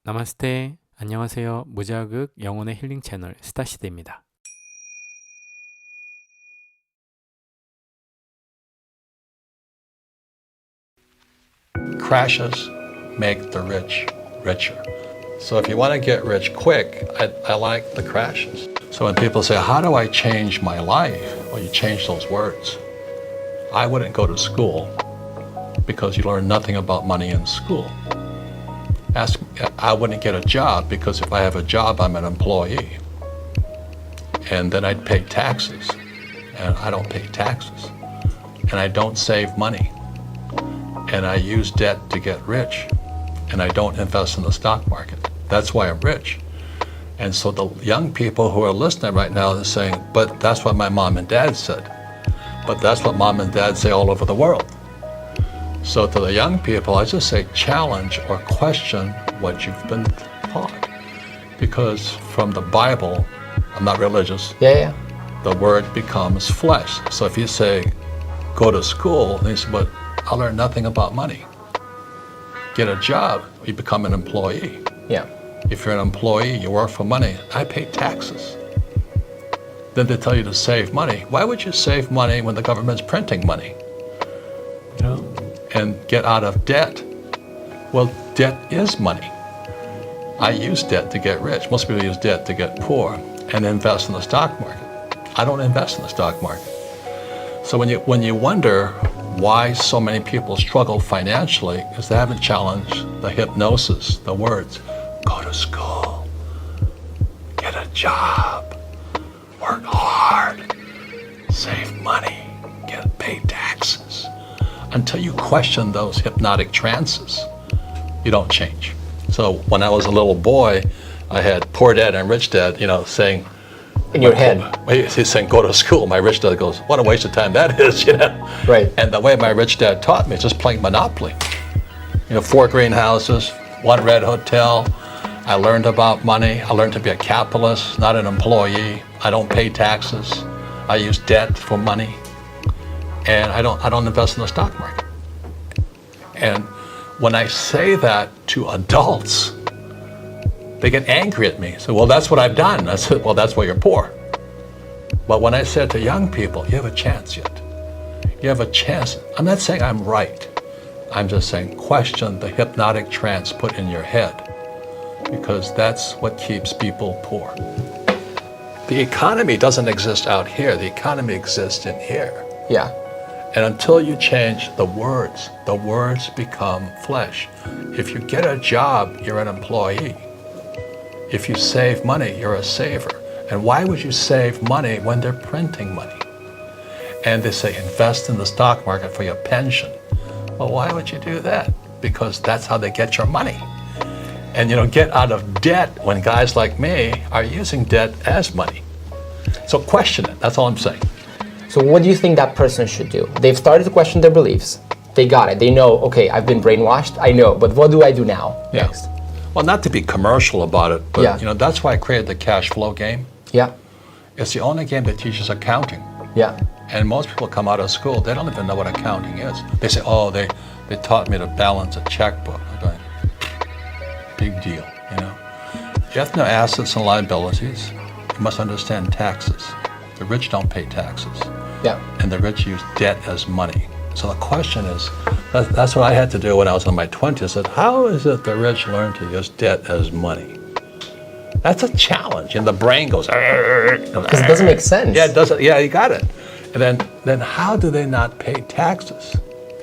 나마스테, 안녕하세요. 무자극 영혼의 힐링 채널 스타씨드입니다. Crashes make the rich richer. So if you want to get rich quick, I like the crashes. So when people say, how do I change my life? Well, you change those words. I wouldn't go to school because you learn nothing about money in school. I wouldn't get a job because if I have a job, I'm an employee. And then I'd pay taxes. And I don't pay taxes. And I don't save money. And I use debt to get rich. And I don't invest in the stock market. That's why I'm rich. And so the young people who are listening right now are saying, but that's what my mom and dad said. But that's what mom and dad say all over the world. So to the young people, I just say challenge or question what you've been taught. Because from the Bible, I'm not religious, the word becomes flesh. So if you say, go to school, they say, but I learned nothing about money. Get a job, you become an employee. Yeah. If you're an employee, you work for money, I pay taxes. Then they tell you to save money. Why would you save money when the government's printing money? You know? And get out of debt. Well, debt is money. I use debt to get rich. Most people use debt to get poor and invest in the stock market. I don't invest in the stock market. So when you wonder why so many people struggle financially, is they haven't challenged the hypnosis, the words, go to school, get a job, work hard, save money, get paid taxes. Until you question those hypnotic trances, you don't change. So when I was a little boy, I had poor dad and rich dad, saying, in your head. He's saying, go to school. My rich dad goes, what a waste of time that is, Right. And the way my rich dad taught me is just playing Monopoly. 4 greenhouses, 1 red hotel. I learned about money. I learned to be a capitalist, not an employee. I don't pay taxes. I use debt for money. And I don't invest in the stock market. And when I say that to adults, they get angry at me. So, well, that's what I've done. I said, well, that's why you're poor. But when I said to young people, you have a chance yet. You have a chance. I'm not saying I'm right. I'm just saying question the hypnotic trance put in your head, because that's what keeps people poor. The economy doesn't exist out here. The economy exists in here. Yeah. And until you change the words become flesh. If you get a job, you're an employee. If you save money, you're a saver. And why would you save money when they're printing money? And they say invest in the stock market for your pension. Well, why would you do that? Because that's how they get your money. And get out of debt when guys like me are using debt as money. So question it, that's all I'm saying. So what do you think that person should do? They've started to question their beliefs. They got it. They know, okay, I've been brainwashed. I know, but what do I do now next? Well, not to be commercial about it, but Yeah. That's why I created the cash flow game. Yeah. It's the only game that teaches accounting. Yeah. And most people come out of school, they don't even know what accounting is. They say, oh, they taught me to balance a checkbook. I'm going, big deal, You have to know assets and liabilities. You must understand taxes. The rich don't pay taxes. Yeah. And the rich use debt as money. So the question is, that's what I had to do when I was in my 20s. I said, how is it the rich learn to use debt as money? That's a challenge. And the brain goes, Because it doesn't make sense. Yeah, it doesn't. Yeah, you got it. And then how do they not pay taxes?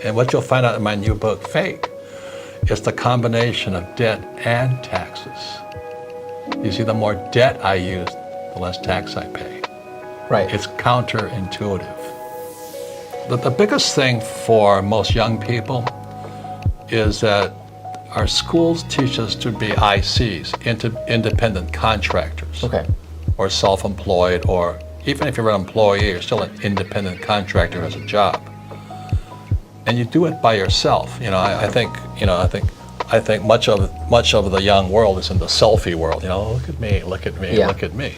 And what you'll find out in my new book, Fake, is the combination of debt and taxes. You see, the more debt I use, the less tax I pay. Right. It's counterintuitive. The biggest thing for most young people is that our schools teach us to be ICs, independent contractors. Okay. Or self-employed, or even if you're an employee, you're still an independent contractor who has a job. And you do it by yourself. I think much of the young world is in the selfie world. Look at me, look at me, Yeah. look at me.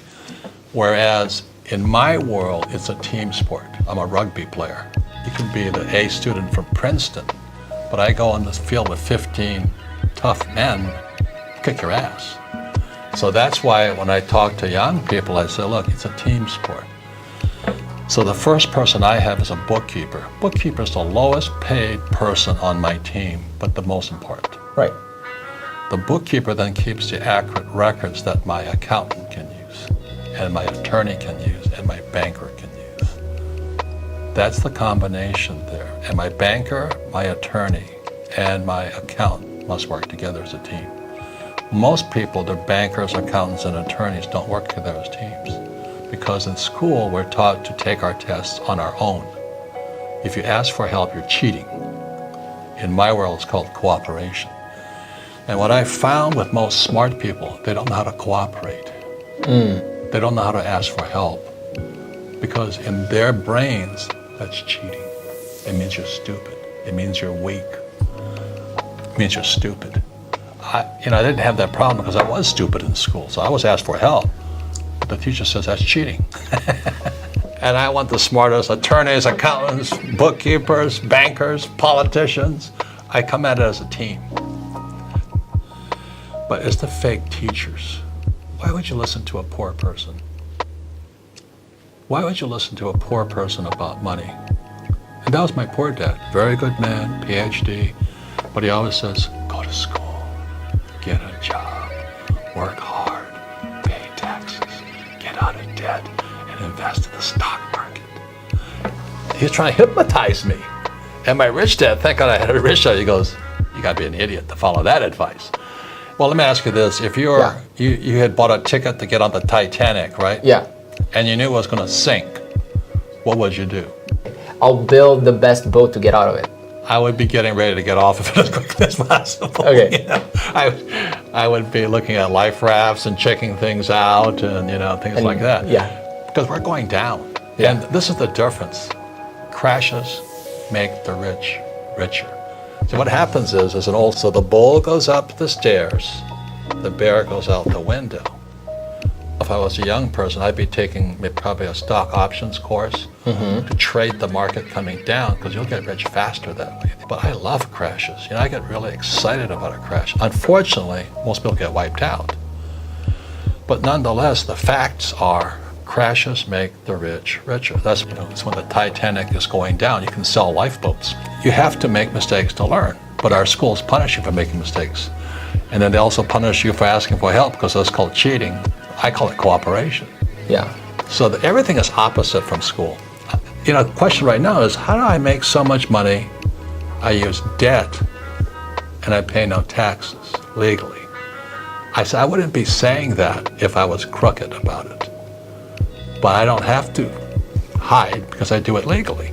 Whereas in my world, it's a team sport. I'm a rugby player. You can be the A student from Princeton, but I go on this field with 15 tough men kick your ass. So that's why when I talk to young people, I say, look, it's a team sport. So the first person I have is a bookkeeper. Bookkeeper is the lowest paid person on my team, but the most important. Right. The bookkeeper then keeps the accurate records that my accountant can use, and my attorney can use, and my banker can use. That's the combination there. And my banker, my attorney, and my accountant must work together as a team. Most people, their bankers, accountants, and attorneys don't work together as teams. Because in school, we're taught to take our tests on our own. If you ask for help, you're cheating. In my world, it's called cooperation. And what I found with most smart people, they don't know how to cooperate. They don't know how to ask for help. Because in their brains, that's cheating. It means you're stupid. It means you're weak. It means you're stupid. I didn't have that problem because I was stupid in school, so I was asked for help. The teacher says that's cheating. And I want the smartest attorneys, accountants, bookkeepers, bankers, politicians. I come at it as a team. But it's the fake teachers. Why would you listen to a poor person? Why would you listen to a poor person about money? And that was my poor dad. Very good man, PhD. But he always says, go to school, get a job, work hard, pay taxes, get out of debt, and invest in the stock market. He's trying to hypnotize me. And my rich dad, thank God I had a rich dad, he goes, you gotta be an idiot to follow that advice. Well, let me ask you this. If you had bought a ticket to get on the Titanic, right? Yeah. And you knew it was gonna sink, what would you do? I'll build the best boat to get out of it. I would be getting ready to get off of it as quickly as possible. Okay. You know, I would be looking at life rafts and checking things out and things like that. Yeah. Because we're going down. Yeah. And this is the difference. Crashes make the rich richer. So what happens is so the bull goes up the stairs, the bear goes out the window. If I was a young person, I'd be taking probably a stock options course to trade the market coming down, because you'll get rich faster that way. But I love crashes. I get really excited about a crash. Unfortunately, most people get wiped out. But nonetheless, the facts are crashes make the rich richer. That's it's when the Titanic is going down, you can sell lifeboats. You have to make mistakes to learn, but our schools punish you for making mistakes. And then they also punish you for asking for help, because that's called cheating. I call it cooperation. Yeah. So everything is opposite from school. The question right now is, how do I make so much money? I use debt and I pay no taxes legally. I said I wouldn't be saying that if I was crooked about it. But I don't have to hide because I do it legally.